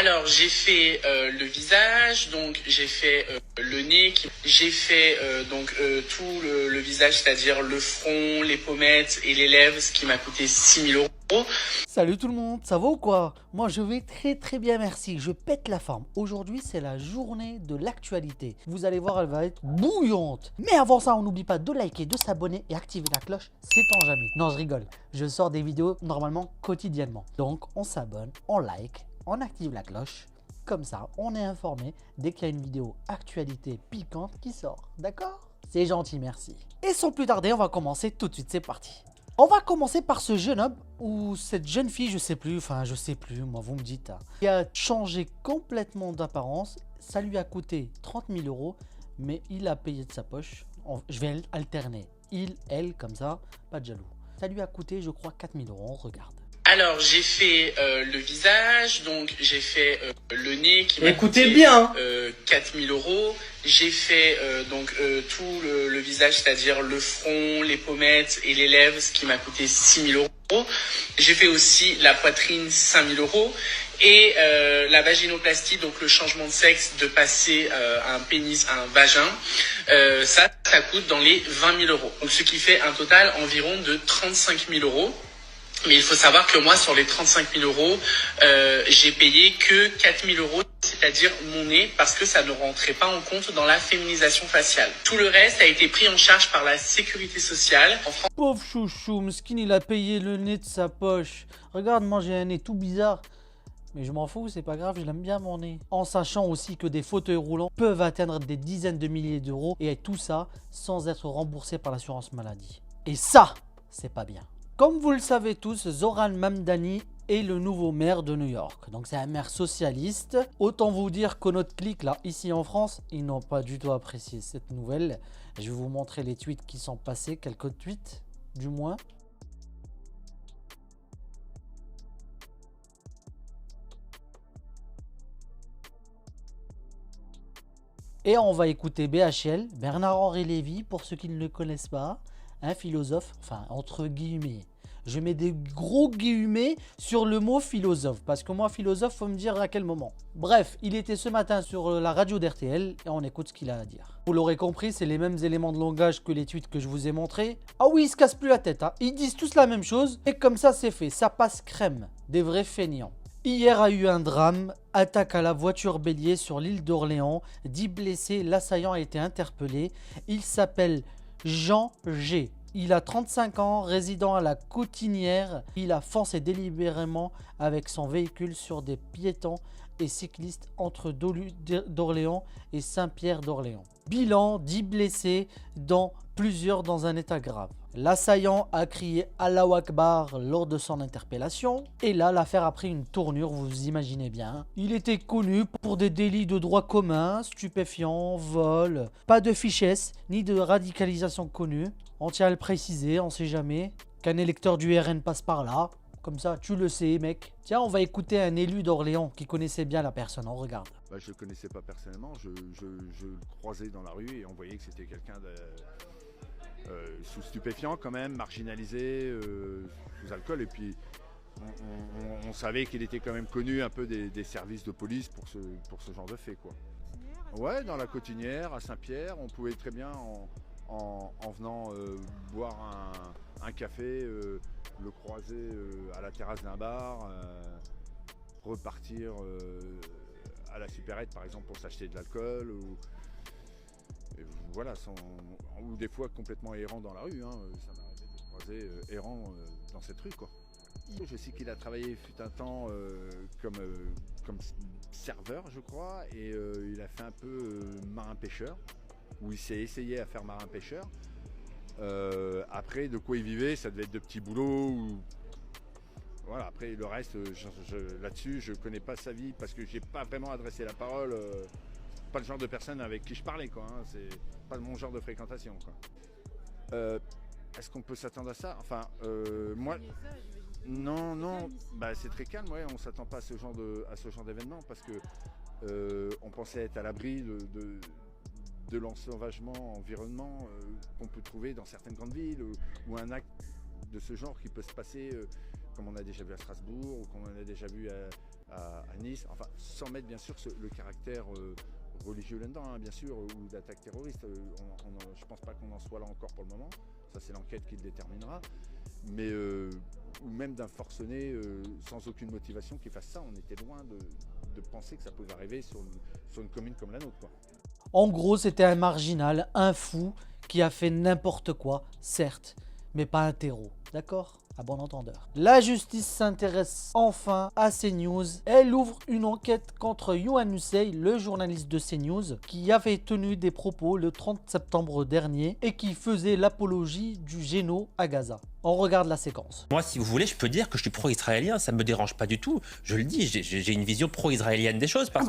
Alors j'ai fait le visage, donc j'ai fait le nez, j'ai fait tout le visage, c'est-à-dire le front, les pommettes et les lèvres, ce qui m'a coûté 6 000 euros. Salut tout le monde, ça va ou quoi? Moi je vais très bien merci, je pète la forme. Aujourd'hui c'est la journée de l'actualité. Vous allez voir, elle va être bouillante. Mais avant ça, on n'oublie pas de liker, de s'abonner et activer la cloche, c'est en jamais. Non, je rigole, je sors des vidéos normalement quotidiennement. Donc on s'abonne, on like, on active la cloche. Comme ça, on est informé dès qu'il y a une vidéo actualité piquante qui sort. D'accord? C'est gentil, merci. Et sans plus tarder, on va commencer tout de suite, c'est parti. On va commencer par ce jeune homme ou cette jeune fille, je sais plus, moi vous me dites, hein, qui a changé complètement d'apparence. Ça lui a coûté 30 000 euros, mais il a payé de sa poche. Je vais alterner, il, elle, comme ça, pas de jaloux. Ça lui a coûté, je crois, 4 000 euros, on regarde. Alors j'ai fait le visage, donc j'ai fait le nez qui m'a Écoutez coûté bien. 4 000 euros. J'ai fait tout le visage, c'est-à-dire le front, les pommettes et les lèvres, ce qui m'a coûté 6 000 euros. J'ai fait aussi la poitrine, 5 000 euros. Et la vaginoplastie, donc le changement de sexe, de passer un pénis à un vagin, ça coûte dans les 20 000 euros. Donc ce qui fait un total environ de 35 000 euros. Mais il faut savoir que moi, sur les 35 000 euros, j'ai payé que 4 000 euros, c'est-à-dire mon nez, parce que ça ne rentrait pas en compte dans la féminisation faciale. Tout le reste a été pris en charge par la sécurité sociale. En France, Pauvre chouchou, Mskin, il a payé le nez de sa poche. Regarde, moi j'ai un nez tout bizarre. Mais je m'en fous, c'est pas grave, je l'aime bien mon nez. En sachant aussi que des fauteuils roulants peuvent atteindre des dizaines de milliers d'euros et tout ça sans être remboursé par l'assurance maladie. Et ça, c'est pas bien. Comme vous le savez tous, Zoran Mamdani est le nouveau maire de New York. Donc c'est un maire socialiste. Autant vous dire que notre clique là, ici en France, ils n'ont pas du tout apprécié cette nouvelle. Je vais vous montrer les tweets qui sont passés, quelques tweets du moins. Et on va écouter BHL, Bernard-Henri Lévy, pour ceux qui ne le connaissent pas, un philosophe, enfin entre guillemets. Je mets des gros guillemets sur le mot philosophe, parce que moi philosophe, faut me dire à quel moment. Bref, il était ce matin sur la radio d'RTL et on écoute ce qu'il a à dire. Vous l'aurez compris, c'est les mêmes éléments de langage que les tweets que je vous ai montrés. Ah oui, ils se cassent plus la tête, hein. Ils disent tous la même chose et comme ça c'est fait, ça passe crème, des vrais feignants. Hier a eu un drame, attaque à la voiture bélier sur l'île d'Orléans, 10 blessés, l'assaillant a été interpellé. Il s'appelle Jean G. Il a 35 ans, résident à la Coutinière. Il a foncé délibérément avec son véhicule sur des piétons et cyclistes entre d'Orléans et Saint-Pierre d'Orléans. Bilan, 10 blessés, dont plusieurs dans un état grave. L'assaillant a crié Allahu Akbar lors de son interpellation. Et là, l'affaire a pris une tournure, vous imaginez bien. Il était connu pour des délits de droit commun, stupéfiants, vol. Pas de fichesse, ni de radicalisation connue. On tient à le préciser, on sait jamais qu'un électeur du RN passe par là. Comme ça, tu le sais, mec. Tiens, on va écouter un élu d'Orléans qui connaissait bien la personne. On regarde. Bah, je le connaissais pas personnellement, je le croisais dans la rue et on voyait que c'était quelqu'un de sous stupéfiant quand même, marginalisé, sous alcool. Et puis on savait qu'il était quand même connu un peu des services de police pour ce genre de fait, quoi. Ouais, dans la Coutinière, à Saint-Pierre, on pouvait très bien en venant boire un café, le croiser à la terrasse d'un bar, repartir à la supérette par exemple pour s'acheter de l'alcool voilà, ou des fois complètement errant dans la rue, hein. Ça m'arrivait de le croiser errant dans cette rue, quoi. Je sais qu'il a travaillé fut un temps comme serveur, je crois, et il a fait un peu marin-pêcheur, où il s'est essayé à faire marin-pêcheur. Après, de quoi il vivait, ça devait être de petits boulots. Voilà, après le reste, là-dessus, je connais pas sa vie parce que j'ai pas vraiment adressé la parole. Pas le genre de personne avec qui je parlais, quoi, hein. C'est pas mon genre de fréquentation, quoi. Est-ce qu'on peut s'attendre à ça? Enfin, moi, non, bah, c'est très calme, ouais. On s'attend pas à ce genre d'événement parce que on pensait être à l'abri de l'ensauvagement environnement qu'on peut trouver dans certaines grandes villes ou un acte de ce genre qui peut se passer comme on a déjà vu à Strasbourg, ou comme on a déjà vu à Nice, enfin, sans mettre bien sûr le caractère religieux là-dedans, hein, bien sûr, ou d'attaque terroriste. Je ne pense pas qu'on en soit là encore pour le moment, ça c'est l'enquête qui le déterminera, mais ou même d'un forcené sans aucune motivation qui fasse ça. On était loin de penser que ça pouvait arriver sur une commune comme la nôtre, quoi. En gros, c'était un marginal, un fou, qui a fait n'importe quoi, certes, mais pas un terreau, d'accord? À bon entendeur. La justice s'intéresse enfin à CNews. Elle ouvre une enquête contre Yohann Usaï, le journaliste de CNews, qui avait tenu des propos le 30 septembre dernier et qui faisait l'apologie du génocide à Gaza. On regarde la séquence. Moi, si vous voulez, je peux dire que je suis pro-israélien, ça ne me dérange pas du tout. Je le dis, j'ai une vision pro-israélienne des choses parce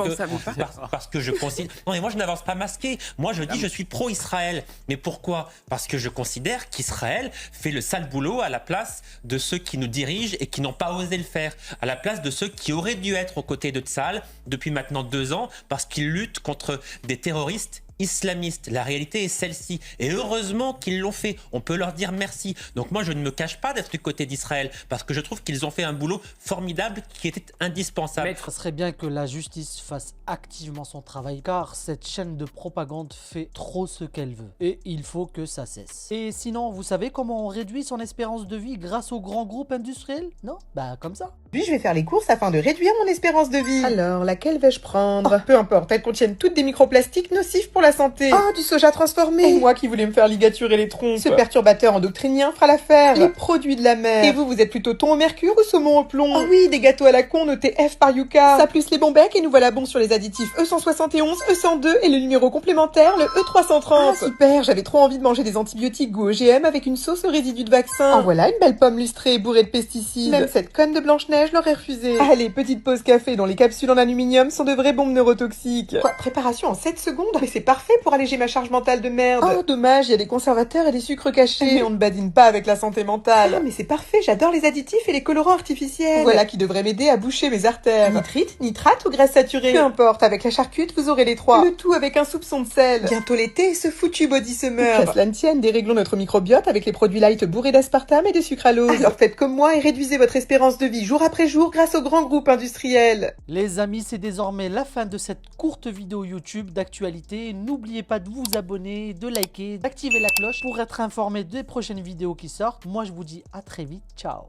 que je considère... Non, mais moi, je n'avance pas masqué. Moi, je dis je suis pro-Israël. Mais pourquoi? Parce que je considère qu'Israël fait le sale boulot à la place de ceux qui nous dirigent et qui n'ont pas osé le faire, à la place de ceux qui auraient dû être aux côtés de Tsahal depuis maintenant 2 ans parce qu'ils luttent contre des terroristes islamistes. La réalité est celle-ci. Et heureusement qu'ils l'ont fait. On peut leur dire merci. Donc moi, je ne me cache pas d'être du côté d'Israël parce que je trouve qu'ils ont fait un boulot formidable qui était indispensable. Ce serait bien que la justice fasse activement son travail car cette chaîne de propagande fait trop ce qu'elle veut. Et il faut que ça cesse. Et sinon, vous savez comment on réduit son espérance de vie grâce aux grands groupes industriels? Non? Bah comme ça. Puis je vais faire les courses afin de réduire mon espérance de vie. Alors, laquelle vais-je prendre? Peu importe, elles contiennent toutes des microplastiques nocifs pour la santé. Ah, du soja transformé. Et moi qui voulais me faire ligaturer les trompes. Ce perturbateur endocrinien fera l'affaire. Les produits de la mer. Et vous êtes plutôt thon au mercure ou saumon au plomb? Oh oui, des gâteaux à la con notés F par Yuka. Ça plus les bons becs et nous voilà bons sur les additifs E171, E102 et le numéro complémentaire, le E330. Ah super, j'avais trop envie de manger des antibiotiques goût OGM avec une sauce aux résidus de vaccin. En voilà une belle pomme lustrée bourrée de pesticides. Même cette conne de Blanche-Neige l'aurait refusé. Allez, petite pause café dont les capsules en aluminium sont de vraies bombes neurotoxiques. Quoi, préparation en 7 secondes? Mais c'est parfait pour alléger ma charge mentale de merde. Oh, dommage, il y a des conservateurs et des sucres cachés. Mais on ne badine pas avec la santé mentale. Ah, mais c'est parfait, j'adore les additifs et les colorants artificiels. Voilà qui devrait m'aider à boucher mes artères. Nitrite, nitrate ou graisse saturée? Peu importe, avec la charcute, vous aurez les 3. Le tout avec un soupçon de sel. Bientôt l'été, ce foutu body summer. Qu'à cela ne tienne, déréglons notre microbiote avec les produits light bourrés d'aspartame et de sucralose. Alors faites comme moi et réduisez votre espérance de vie jour après jour grâce aux grands groupes industriels. Les amis, c'est désormais la fin de cette courte vidéo YouTube d'actualité. N'oubliez pas de vous abonner, de liker, d'activer la cloche pour être informé des prochaines vidéos qui sortent. Moi, je vous dis à très vite. Ciao.